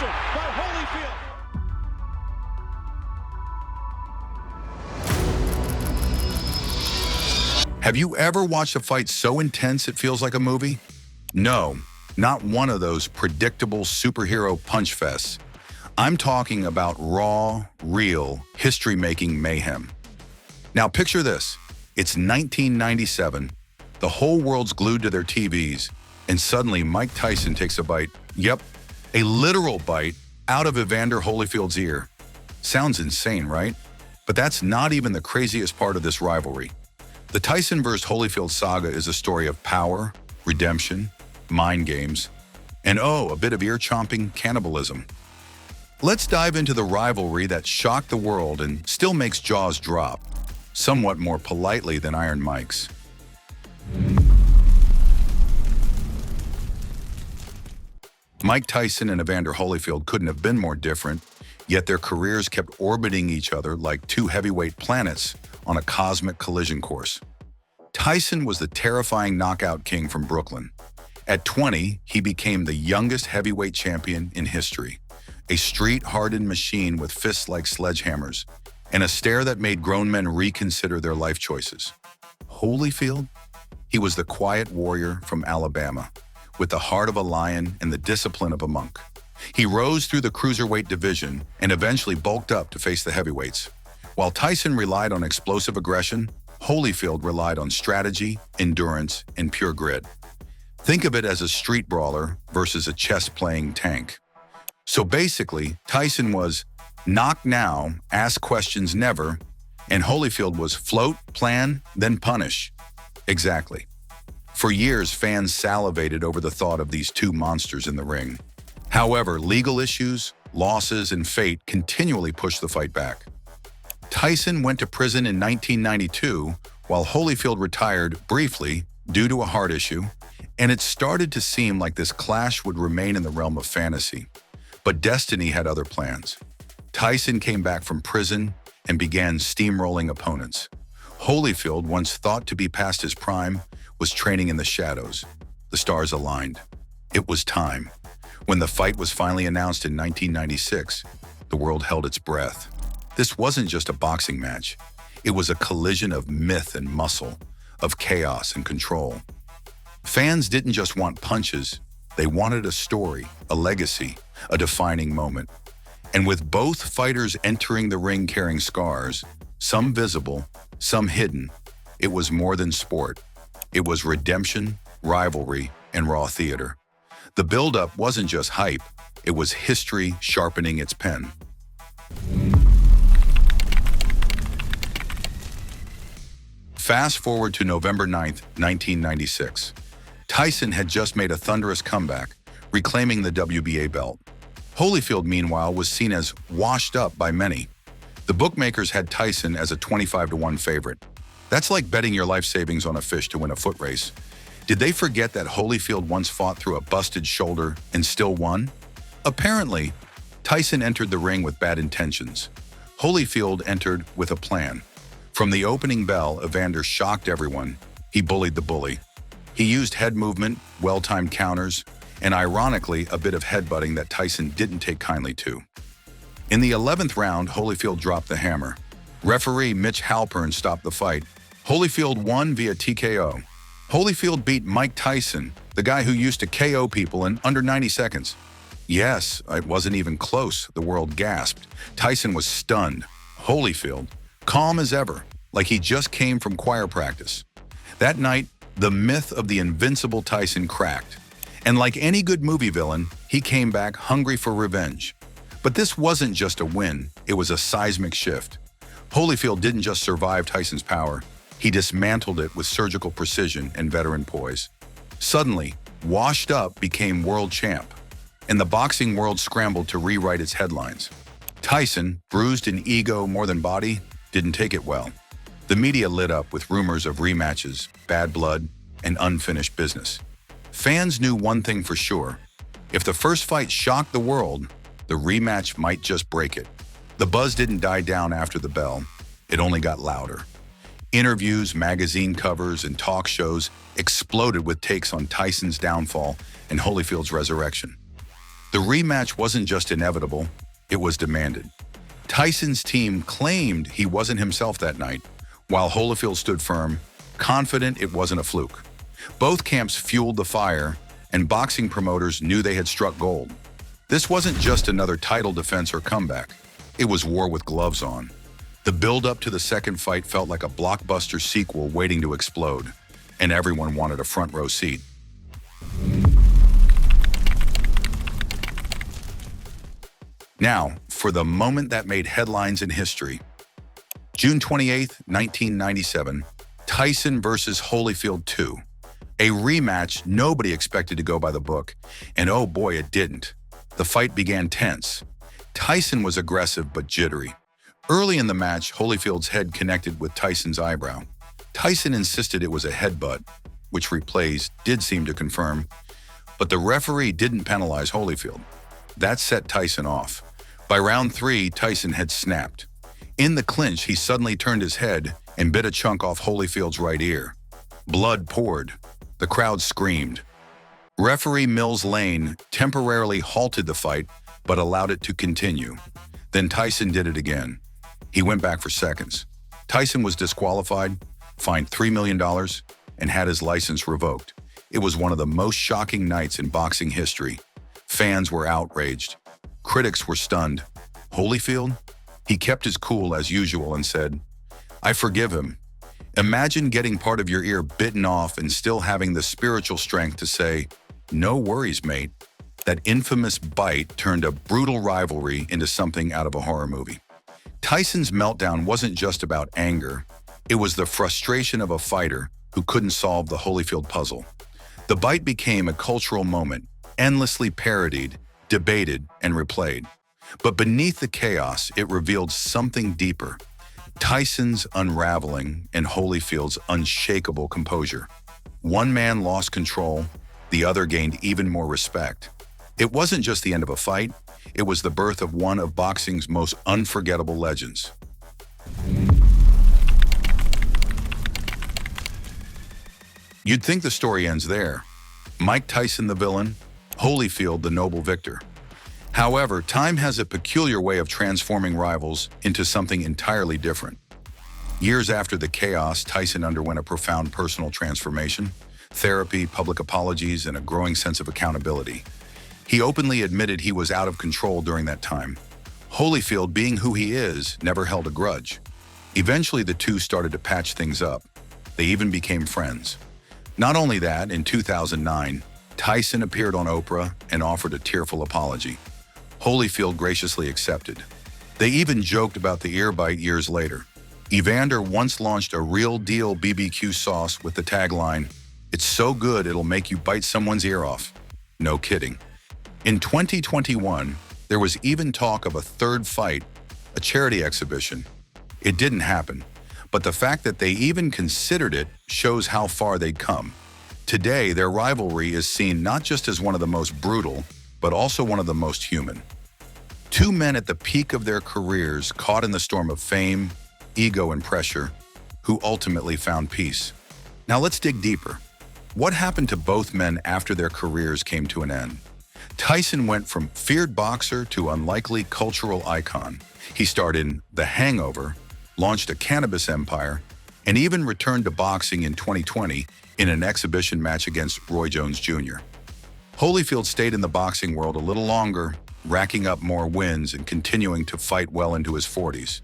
reversal by Holyfield. Have you ever watched a fight so intense it feels like a movie? No, not one of those predictable superhero punch fests. I'm talking about raw, real, history-making mayhem. Now picture this. It's 1997. The whole world's glued to their TVs, and suddenly Mike Tyson takes a bite. Yep, a literal bite out of Evander Holyfield's ear. Sounds insane, right? But that's not even the craziest part of this rivalry. The Tyson vs. Holyfield saga is a story of power, redemption, mind games, and a bit of ear-chomping cannibalism. Let's dive into the rivalry that shocked the world and still makes jaws drop, somewhat more politely than Iron Mike's. Mike Tyson and Evander Holyfield couldn't have been more different, yet their careers kept orbiting each other like two heavyweight planets on a cosmic collision course. Tyson was the terrifying knockout king from Brooklyn. At 20, he became the youngest heavyweight champion in history, a street-hardened machine with fists like sledgehammers, and a stare that made grown men reconsider their life choices. Holyfield? He was the quiet warrior from Alabama, with the heart of a lion and the discipline of a monk. He rose through the cruiserweight division and eventually bulked up to face the heavyweights. While Tyson relied on explosive aggression, Holyfield relied on strategy, endurance, and pure grit. Think of it as a street brawler versus a chess-playing tank. So basically, Tyson was knock now, ask questions never, and Holyfield was float, plan, then punish. Exactly. For years, fans salivated over the thought of these two monsters in the ring. However, legal issues, losses, and fate continually pushed the fight back. Tyson went to prison in 1992, while Holyfield retired briefly due to a heart issue, and it started to seem like this clash would remain in the realm of fantasy. But destiny had other plans. Tyson came back from prison and began steamrolling opponents. Holyfield, once thought to be past his prime, was training in the shadows. The stars aligned. It was time. When the fight was finally announced in 1996, the world held its breath. This wasn't just a boxing match. It was a collision of myth and muscle, of chaos and control. Fans didn't just want punches. They wanted a story, a legacy, a defining moment. And with both fighters entering the ring carrying scars, some visible, some hidden, it was more than sport. It was redemption, rivalry, and raw theater. The buildup wasn't just hype. It was history sharpening its pen. Fast forward to November 9th, 1996. Tyson had just made a thunderous comeback, reclaiming the WBA belt. Holyfield, meanwhile, was seen as washed up by many. The bookmakers had Tyson as a 25-1 favorite. That's like betting your life savings on a fish to win a foot race. Did they forget that Holyfield once fought through a busted shoulder and still won? Apparently, Tyson entered the ring with bad intentions. Holyfield entered with a plan. From the opening bell, Evander shocked everyone. He bullied the bully. He used head movement, well-timed counters, and ironically, a bit of headbutting that Tyson didn't take kindly to. In the 11th round, Holyfield dropped the hammer. Referee Mitch Halpern stopped the fight. Holyfield won via TKO. Holyfield beat Mike Tyson, the guy who used to KO people in under 90 seconds. Yes, it wasn't even close, the world gasped. Tyson was stunned. Holyfield, calm as ever, like he just came from choir practice. That night, the myth of the invincible Tyson cracked. And like any good movie villain, he came back hungry for revenge. But this wasn't just a win, it was a seismic shift. Holyfield didn't just survive Tyson's power, he dismantled it with surgical precision and veteran poise. Suddenly, washed up became world champ, and the boxing world scrambled to rewrite its headlines. Tyson, bruised in ego more than body, didn't take it well. The media lit up with rumors of rematches, bad blood, and unfinished business. Fans knew one thing for sure. If the first fight shocked the world, the rematch might just break it. The buzz didn't die down after the bell. It only got louder. Interviews, magazine covers, and talk shows exploded with takes on Tyson's downfall and Holyfield's resurrection. The rematch wasn't just inevitable, it was demanded. Tyson's team claimed he wasn't himself that night, while Holyfield stood firm, confident it wasn't a fluke. Both camps fueled the fire, and boxing promoters knew they had struck gold. This wasn't just another title defense or comeback. It was war with gloves on. The build-up to the second fight felt like a blockbuster sequel waiting to explode, and everyone wanted a front-row seat. Now, for the moment that made headlines in history. June 28, 1997, Tyson versus Holyfield 2. A rematch nobody expected to go by the book, and oh boy, it didn't. The fight began tense. Tyson was aggressive but jittery. Early in the match, Holyfield's head connected with Tyson's eyebrow. Tyson insisted it was a headbutt, which replays did seem to confirm, but the referee didn't penalize Holyfield. That set Tyson off. By round 3, Tyson had snapped. In the clinch, he suddenly turned his head and bit a chunk off Holyfield's right ear. Blood poured. The crowd screamed. Referee Mills Lane temporarily halted the fight, but allowed it to continue. Then Tyson did it again. He went back for seconds. Tyson was disqualified, fined $3 million, and had his license revoked. It was one of the most shocking nights in boxing history. Fans were outraged. Critics were stunned. Holyfield? He kept his cool as usual and said, "I forgive him." Imagine getting part of your ear bitten off and still having the spiritual strength to say, "No worries, mate." That infamous bite turned a brutal rivalry into something out of a horror movie. Tyson's meltdown wasn't just about anger. It was the frustration of a fighter who couldn't solve the Holyfield puzzle. The bite became a cultural moment, endlessly parodied, debated, and replayed. But beneath the chaos, it revealed something deeper. Tyson's unraveling and Holyfield's unshakable composure. One man lost control, the other gained even more respect. It wasn't just the end of a fight, it was the birth of one of boxing's most unforgettable legends. You'd think the story ends there. Mike Tyson the villain, Holyfield the noble victor. However, time has a peculiar way of transforming rivals into something entirely different. Years after the chaos, Tyson underwent a profound personal transformation, therapy, public apologies, and a growing sense of accountability. He openly admitted he was out of control during that time. Holyfield, being who he is, never held a grudge. Eventually, the two started to patch things up. They even became friends. Not only that, in 2009, Tyson appeared on Oprah and offered a tearful apology. Holyfield graciously accepted. They even joked about the ear bite years later. Evander once launched a real-deal BBQ sauce with the tagline, "It's so good it'll make you bite someone's ear off." No kidding. In 2021, there was even talk of a third fight, a charity exhibition. It didn't happen, but the fact that they even considered it shows how far they'd come. Today, their rivalry is seen not just as one of the most brutal, but also one of the most human. Two men at the peak of their careers caught in the storm of fame, ego, and pressure, who ultimately found peace. Now let's dig deeper. What happened to both men after their careers came to an end? Tyson went from feared boxer to unlikely cultural icon. He starred in The Hangover, launched a cannabis empire, and even returned to boxing in 2020 in an exhibition match against Roy Jones Jr. Holyfield stayed in the boxing world a little longer, racking up more wins and continuing to fight well into his 40s.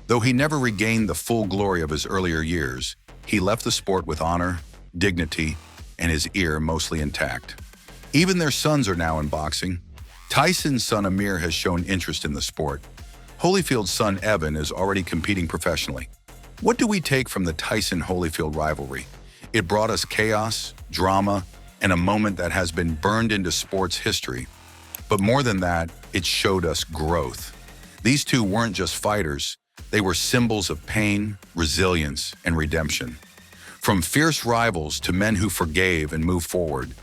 Though he never regained the full glory of his earlier years, he left the sport with honor, dignity, and his ear mostly intact. Even their sons are now in boxing. Tyson's son Amir has shown interest in the sport. Holyfield's son Evan is already competing professionally. What do we take from the Tyson-Holyfield rivalry? It brought us chaos, drama, and a moment that has been burned into sports history. But more than that, it showed us growth. These two weren't just fighters, they were symbols of pain, resilience, and redemption. From fierce rivals to men who forgave and moved forward,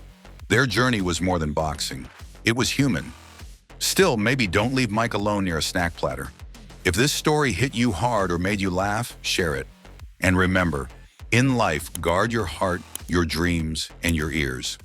their journey was more than boxing. It was human. Still, maybe don't leave Mike alone near a snack platter. If this story hit you hard or made you laugh, share it. And remember, in life, guard your heart, your dreams, and your ears.